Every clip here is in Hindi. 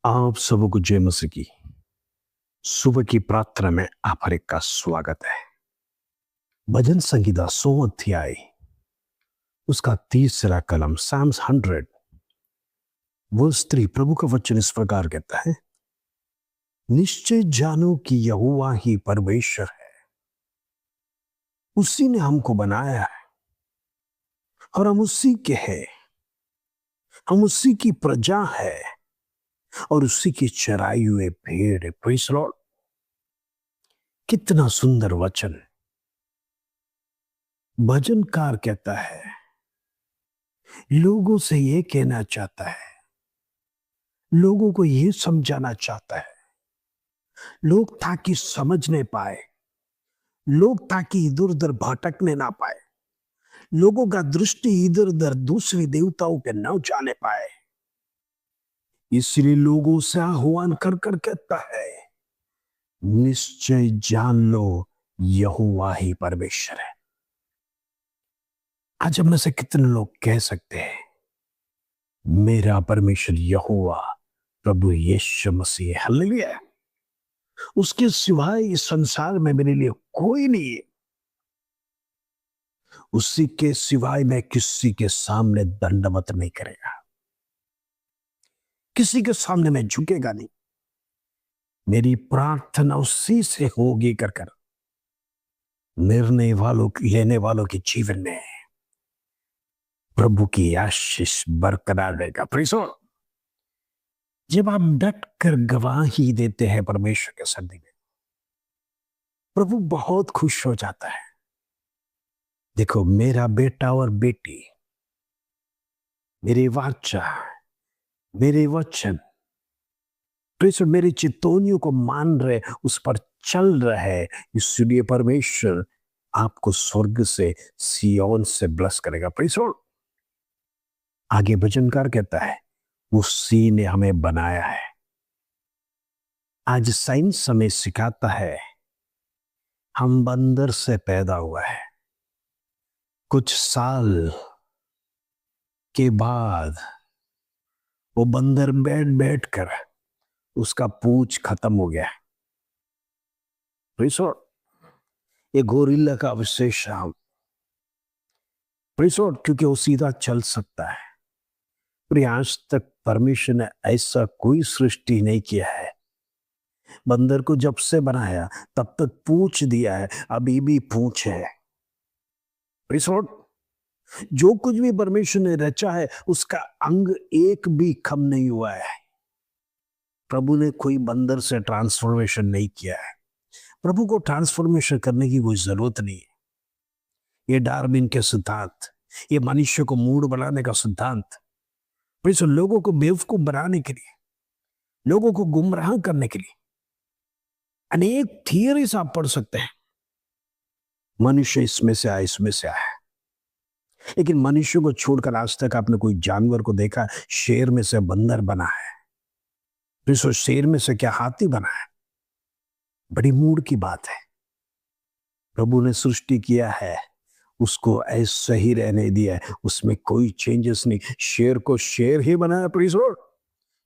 आप सबों को जय मसीह की। सुबह की प्रार्थना में आप हर एक का स्वागत है। भजन संगीता 100 अध्याय उसका 30 कलम साम्स 100 वर्स 3 प्रभु का वचन इस प्रकार कहता है, निश्चय जानो कि यहोवा ही परमेश्वर है। उसी ने हमको बनाया है और हम उसी के हैं। हम उसी की प्रजा है और उसी की चराई हुए भेड़ है। Praise Lord. कितना सुंदर वचन। भजनकार कहता है, लोगों से ये कहना चाहता है, लोगों को ये समझाना चाहता है, लोग ताकि समझ नहीं पाए, लोग ताकि इधर उधर भटकने ना पाए, लोगों का दृष्टि इधर उधर दूसरे देवताओं पे न जाने पाए। इसलिए लोगों से आह्वान कर कर कहता है, निश्चय जान लो यहोवा ही परमेश्वर है। आज हम में से कितने लोग कह सकते हैं, मेरा परमेश्वर यहोवा प्रभु यीशु मसीह, हालेलुया। उसके सिवाय इस संसार में मेरे लिए कोई नहीं है। उसी के सिवाय मैं किसी के सामने दंडवत नहीं करेगा, किसी के सामने मैं झुकेगा नहीं। मेरी प्रार्थना उसी से होगी कर कर निर्णय वालों लेने वालों के जीवन में प्रभु की आशीष बरकरार रहेगा। Praise Lord. जब आप डट कर गवाही देते हैं परमेश्वर के सन्निधि में, प्रभु बहुत खुश हो जाता है। देखो, मेरा बेटा और बेटी मेरी वाचा, मेरे वचन, मेरी चितौनियों को मान रहे, उस पर चल रहे, इसलिए परमेश्वर आपको स्वर्ग से, सियोन से ब्लेस करेगा। Praise Lord. आगे भजनकार कहता है, उसी ने हमें बनाया है। आज साइंस हमें सिखाता है, हम बंदर से पैदा हुआ है। कुछ साल के बाद वो बंदर बैठ बैठ कर उसका पूंछ खत्म हो गया। Praise Lord. ये गोरिल्ला का अवशेष है। Praise Lord. क्योंकि वो सीधा चल सकता है। पर आज तक परमेश्वर ने ऐसा कोई सृष्टि नहीं किया है। बंदर को जब से बनाया तब तक पूंछ दिया है, अभी भी पूंछ है। Praise Lord. जो कुछ भी परमेश्वर ने रचा है उसका अंग एक भी कम नहीं हुआ है। प्रभु ने कोई बंदर से ट्रांसफॉर्मेशन नहीं किया है। प्रभु को ट्रांसफॉर्मेशन करने की कोई जरूरत नहीं है। ये डार्विन के सिद्धांत, ये मनुष्य को मूढ़ बनाने का सिद्धांत, लोगों को बेवकूफ बनाने के लिए, लोगों को गुमराह करने के लिए अनेक थियरीज आप पढ़ सकते हैं। मनुष्य इसमें से आया, इसमें से आया, लेकिन मनुष्य को छोड़कर आज तक आपने कोई जानवर को देखा शेर में से बंदर बना है, फिर शेर में से क्या हाथी बना है? बड़ी मूड की बात है। प्रभु ने सृष्टि किया है, उसको ऐसा ही रहने दिया है, उसमें कोई चेंजेस नहीं। शेर को शेर ही बनाया। Please Lord.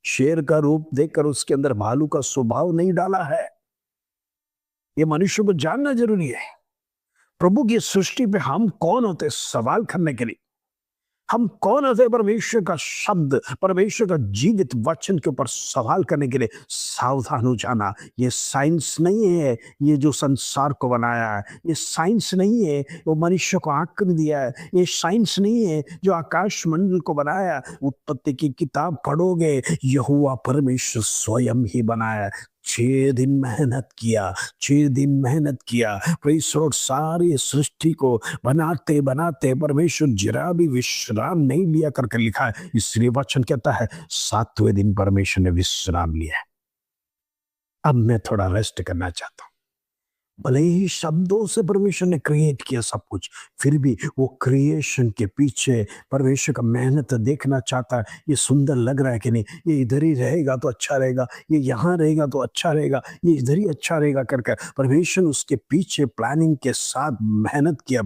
शेर का रूप देखकर उसके अंदर भालू का स्वभाव नहीं डाला है। ये मनुष्य को जानना जरूरी है। प्रभु की सृष्टि पे हम कौन होते सवाल करने के लिए? हम कौन होते परमेश्वर का शब्द, परमेश्वर का जीवित वचन के ऊपर सवाल करने के लिए? सावधान हो जाना। ये साइंस नहीं है, ये जो संसार को बनाया है, ये साइंस नहीं है वो मनुष्य को आकृति दिया है, ये साइंस नहीं है जो आकाश मंडल को बनाया। उत्पत्ति की किताब पढ़ोगे, यहोवा परमेश्वर स्वयं ही बनाया। 6 दिन मेहनत किया, 6 दिन मेहनत किया। परमेश्वर सारी सृष्टि को बनाते बनाते परमेश्वर जरा भी विश्राम नहीं लिया करके लिखा है। इसलिए वचन कहता है 7वें दिन परमेश्वर ने विश्राम लिया। अब मैं थोड़ा रेस्ट करना चाहता हूं। भले ही शब्दों से परमेश्वर ने क्रिएट किया सब कुछ, फिर भी वो क्रिएशन के पीछे परमेश्वर का मेहनत देखना चाहता है। ये सुंदर लग रहा है कि नहीं? ये इधर ही रहेगा तो अच्छा रहेगा, ये यहाँ रहेगा तो अच्छा रहेगा, ये इधर ही अच्छा रहेगा कर कर परमेश्वर उसके पीछे प्लानिंग के साथ मेहनत किया।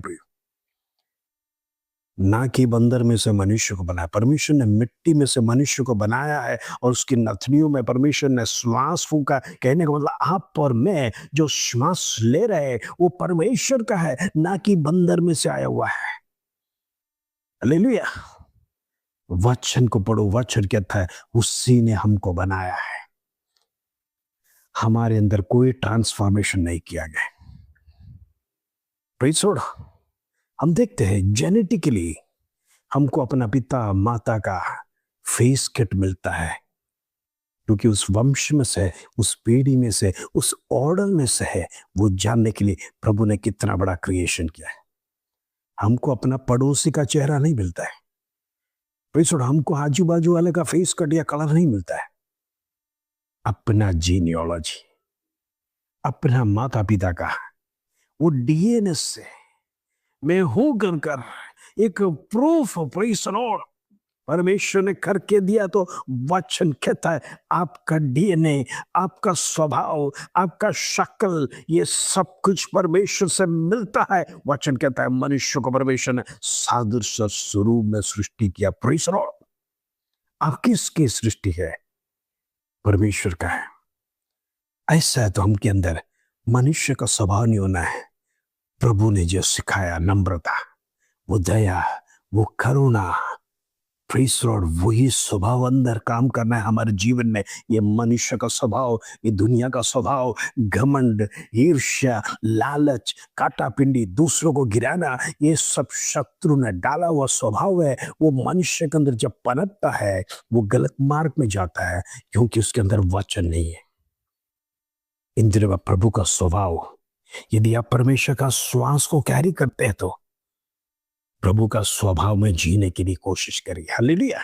ना कि बंदर में से मनुष्य को बनाया। परमेश्वर ने मिट्टी में से मनुष्य को बनाया है और उसकी नथनियों में परमेश्वर ने श्वास फूंका। कहने का मतलब आप और मैं जो श्वास ले रहे हैं वो परमेश्वर का है, ना कि बंदर में से आया हुआ है। हालेलुया। वचन को पढ़ो, वचन कहता है उसी ने हमको बनाया है। हमारे अंदर कोई ट्रांसफॉर्मेशन नहीं किया गया। Praise Lord. हम देखते हैं जेनेटिकली हमको अपना पिता माता का फेस किट मिलता है, क्योंकि उस वंश में से, उस पीढ़ी में से, उस ऑर्डर में से है। वो जानने के लिए प्रभु ने कितना बड़ा क्रिएशन किया है। हमको अपना पड़ोसी का चेहरा नहीं मिलता है। Praise Lord. हमको आजू बाजू वाले का फेस कट या कलर नहीं मिलता है। अपना जीनियोलॉजी, अपना माता पिता का वो डीएनए से मैं हूं कर एक प्रूफ, प्रेज़ लॉर्ड, परमेश्वर ने करके दिया। तो वचन कहता है आपका डीएनए, आपका स्वभाव, आपका शक्ल, ये सब कुछ परमेश्वर से मिलता है। वचन कहता है मनुष्य को परमेश्वर ने सादृश्य स्वरूप में सृष्टि किया। Praise Lord. आप किसकी सृष्टि है? परमेश्वर का है। ऐसा है तो हमके अंदर मनुष्य का स्वभाव नहीं होना है। प्रभु ने जो सिखाया, नम्रता, वो दया, वो करुणा, प्रेज़ लॉर्ड, वही स्वभाव अंदर काम करना है हमारे जीवन में। ये मनुष्य का स्वभाव, ये दुनिया का स्वभाव, घमंड, ईर्ष्या, लालच, काटापिंडी, दूसरों को गिराना, ये सब शत्रु ने डाला हुआ स्वभाव है। वो मनुष्य के अंदर जब पनपता है वो गलत मार्ग में जाता है, क्योंकि उसके अंदर वचन नहीं है। इंद्र प्रभु का स्वभाव, यदि आप परमेश्वर का श्वास को कैरी करते हैं तो प्रभु का स्वभाव में जीने की भी कोशिश करिए। हालेलुया।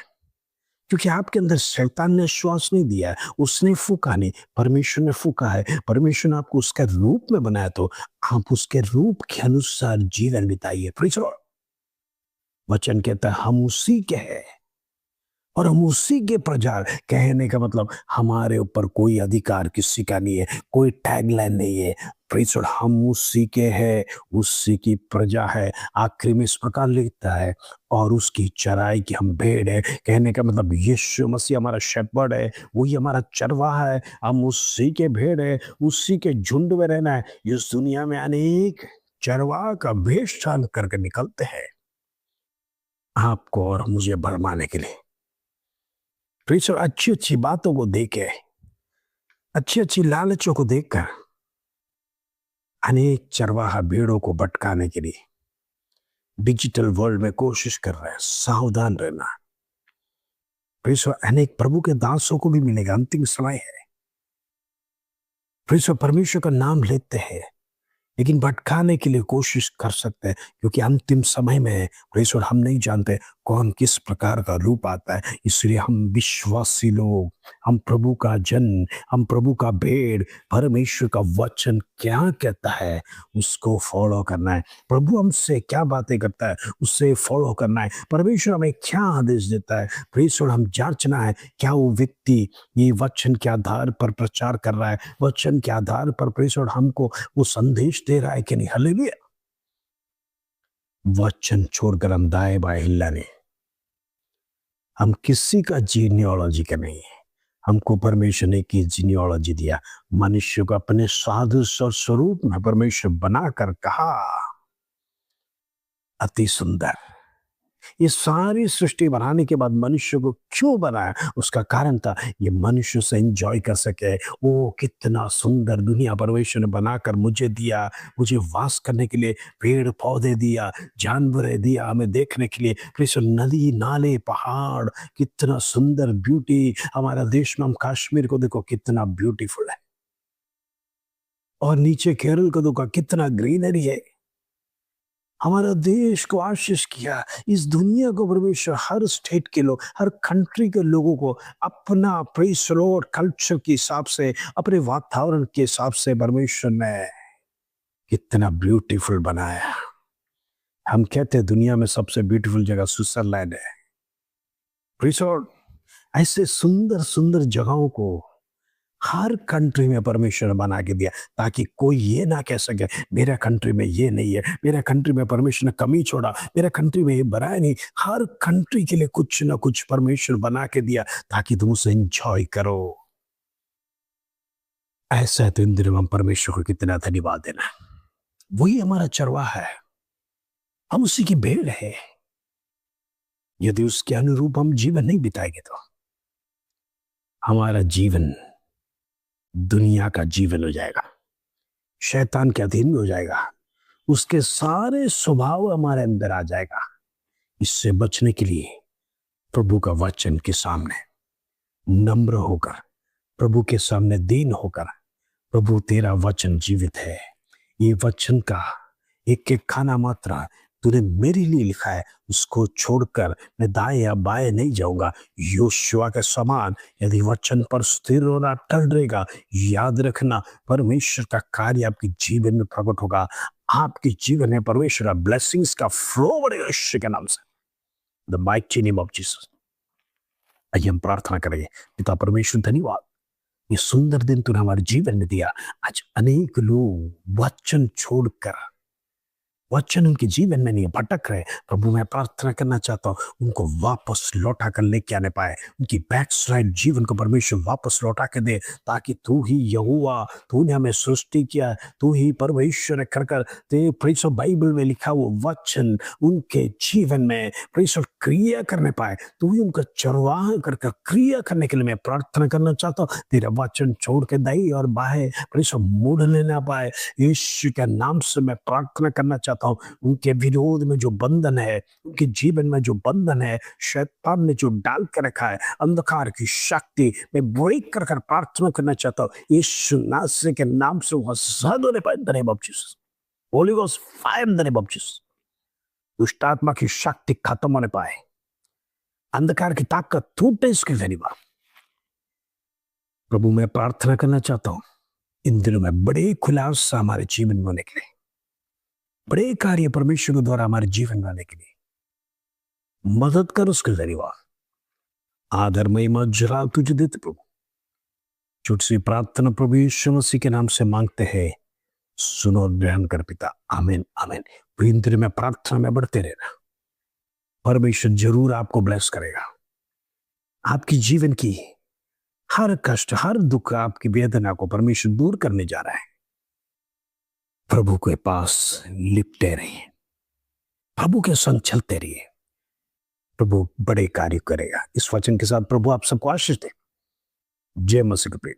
क्योंकि आपके अंदर शैतान ने श्वास नहीं दिया है, उसने फूका नहीं, परमेश्वर ने फूका है। परमेश्वर ने आपको उसके रूप में बनाया, तो आप उसके रूप के अनुसार जीवन बिताइए। Praise Lord. वचन कहता है हम उसी के हैं और हम उसी के प्रजा। कहने का मतलब हमारे ऊपर कोई अधिकार किसी का नहीं है, कोई टैगलाइन नहीं है। Praise Lord. हम उसी के हैं, उसी की प्रजा है। आखिरी में इस प्रकार लिखता है और उसकी चराई की हम भेड़ है। कहने का मतलब यीशु मसीह हमारा शेपर्ड है, वही हमारा चरवाहा है। हम उसी के भेड़ है, उसी के झुंड में रहना है। इस दुनिया में अनेक चरवाहा का भेष धारण करके निकलते हैं आपको और मुझे भरमाने के लिए। Praise Lord. अच्छी अच्छी बातों को देके, अच्छी अच्छी लालचों को देखकर अनेक चरवाहा भेड़ों को भटकाने के लिए डिजिटल वर्ल्ड में कोशिश कर रहे हैं। सावधान रहना। Praise Lord. अनेक प्रभु के दासों को भी मिलेगा, अंतिम समय है। Praise Lord. परमेश्वर का नाम लेते हैं लेकिन भटकाने के लिए कोशिश कर सकते हैं, क्योंकि अंतिम समय में प्रेज़ लॉर्ड हम नहीं जानते कौन किस प्रकार का रूप आता है। इसलिए हम विश्वासी लोग, हम प्रभु का जन, हम प्रभु का भेड़, परमेश्वर का वचन क्या कहता है उसको फॉलो करना है। प्रभु हमसे क्या बातें करता है उससे फॉलो करना है। परमेश्वर हमें क्या आदेश देता है, प्रेज़ लॉर्ड, हम जांचना है क्या वो व्यक्ति ये वचन के आधार पर प्रचार कर रहा है, वचन के आधार पर प्रेज़ लॉर्ड हमको वो संदेश दे रहा है कि नहीं। हालेलुया। वचन छोड़कर हम दाएं बाएं हिलना नहीं। हम किसी का जीनियोलॉजी का नहीं है। हमको परमेश्वर ने की जीनियोलॉजी दिया। मनुष्य को अपने सादृश्य और स्वरूप में परमेश्वर बनाकर कहा, अति सुंदर। ये सारी सृष्टि बनाने के बाद मनुष्य को क्यों बनाया? उसका कारण था ये मनुष्य से एंजॉय कर सके। ओ कितना सुंदर दुनिया परमेश्वर ने बनाकर मुझे दिया, मुझे वास करने के लिए पेड़ पौधे दिया, जानवर दिया हमें देखने के लिए। कृष्ण नदी नाले पहाड़, कितना सुंदर ब्यूटी। हमारा देश में हम कश्मीर को देखो कितना ब्यूटीफुल है, और नीचे केरल को देखो कितना ग्रीनरी है। हमारा देश को आशीष किया। इस दुनिया को परमेश्वर हर स्टेट के लोग, हर कंट्री के लोगों को अपना प्रेज़ लॉर्ड कल्चर के हिसाब से, अपने वातावरण के हिसाब से परमेश्वर ने कितना ब्यूटीफुल बनाया। हम कहते हैं दुनिया में सबसे ब्यूटीफुल जगह स्विट्जरलैंड है। Praise Lord. ऐसे सुंदर सुंदर जगहों को हर कंट्री में परमेश्वर ने बना के दिया, ताकि कोई ये ना कह सके मेरा कंट्री में ये नहीं है, मेरा कंट्री में परमेश्वर ने कमी छोड़ा, मेरा कंट्री में ये बनाया नहीं। हर कंट्री के लिए कुछ ना कुछ परमेश्वर बना के दिया, ताकि तुम उसे एंजॉय करो। ऐसा है तो इन दिनों हम परमेश्वर को कितना धन्यवाद देना। वही हमारा चरवाहा है, हम उसी की भेड़ है। यदि उसके अनुरूप हम जीवन नहीं बिताएंगे तो हमारा जीवन दुनिया का जीवन हो जाएगा, शैतान के अधीन में हो जाएगा, उसके सारे स्वभाव हमारे अंदर आ जाएगा। इससे बचने के लिए प्रभु का वचन के सामने नम्र होकर, प्रभु के सामने दीन होकर, प्रभु तेरा वचन जीवित है, ये वचन का एक एक खाना मात्रा तूने मेरे लिए लिखा है, उसको छोड़कर मैं दाएं या बाएं नहीं जाऊंगा। योशुआ के समान यदि वचन पर स्थिर और अटल रहेगा, याद रखना परमेश्वर का कार्य आपके जीवन में प्रकट होगा। आपके जीवन में परमेश्वर का ब्लेसिंग्स का फ्लो बढ़ेगा यीशु के नाम से। The mighty name of Jesus. आइए हम प्रार्थना करेंगे। पिता परमेश्वर धन्यवाद, ये सुंदर दिन तूने हमारे जीवन में दिया। आज अनेक लोग वचन छोड़कर, वचन उनके जीवन में नहीं है, भटक रहे। प्रभु मैं प्रार्थना करना चाहता हूँ उनको वापस लौटा कर लेके आने पाए, उनकी बैकस्लाइड जीवन को परमेश्वर वापस लौटा के दे, ताकि तू ही यहोवा, तूने हमें सृष्टि किया, तू ही परमेश्वर ने कर कर ते प्रेस बाइबल में लिखा वो वचन उनके जीवन में परमेश्वर क्रिया करने पाए। तू ही उनका चरवाहा कर कर क्रिया करने के लिए मैं प्रार्थना करना चाहता हूँ। तेरा वचन छोड़ के दाई और बाहें परमेश्वर मोड़ लेना पाए, यीशु के नाम से मैं प्रार्थना करना चाहता हूं। उनके विरोध में जो बंधन है, उनके जीवन में जो बंधन है, शैतान ने जो डाल कर रखा है, अंधकार की शक्ति मैं ब्रेक कर कर प्रार्थना करना चाहता हूं। यीशु नासरी के नाम से वो आजाद होने पाए। In the name of Jesus, Holi ghost fire in the name of Jesus. दुष्ट आत्मा की शक्ति खत्म होने पाए, अंधकार की ताकत टूटे, इसके धन्यवाद। प्रभु मैं प्रार्थना करना चाहता हूं इन दिनों में बड़े खुलासा हमारे जीवन में होने के लिए, बड़े कार्य परमेश्वर के द्वारा हमारे जीवन में आने के लिए मदद कर, उसके धन्यवाद। आदर महिमा जलाल तुझे देते प्रभु। छोटी सी प्रार्थना प्रभु यीशु मसीह के नाम से मांगते हैं, सुनो और ग्रहण कर पिता। आमीन आमीन। इन दिनों में प्रार्थना में बढ़ते रहना, परमेश्वर जरूर आपको ब्लेस करेगा। आपकी जीवन की हर कष्ट, हर दुख, आपकी वेदना को परमेश्वर दूर करने जा रहा है। प्रभु के पास लिपटे रहिए, प्रभु के संग चलते रहिए, प्रभु बड़े कार्य करेगा। इस वचन के साथ प्रभु आप सबको आशीष दे। जय मसीह के प्रिय।